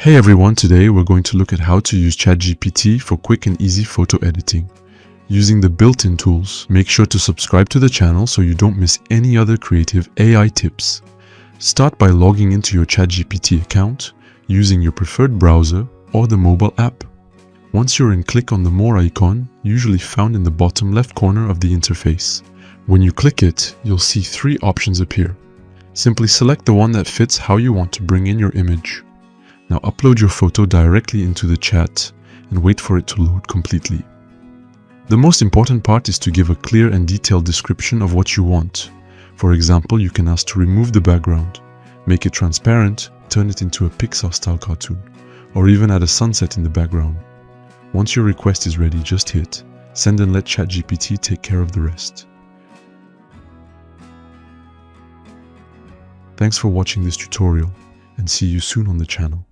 Hey everyone, today we're going to look at how to use ChatGPT for quick and easy photo editing. Using the built-in tools, make sure to subscribe to the channel so you don't miss any other creative AI tips. Start by logging into your ChatGPT account using your preferred browser or the mobile app. Once you're in, click on the More icon, usually found in the bottom left corner of the interface. When you click it, you'll see three options appear. Simply select the one that fits how you want to bring in your image. Now upload your photo directly into the chat and wait for it to load completely. The most important part is to give a clear and detailed description of what you want. For example, you can ask to remove the background, make it transparent, turn it into a Pixar-style cartoon, or even add a sunset in the background. Once your request is ready, just hit send and let ChatGPT take care of the rest. Thanks for watching this tutorial, and see you soon on the channel.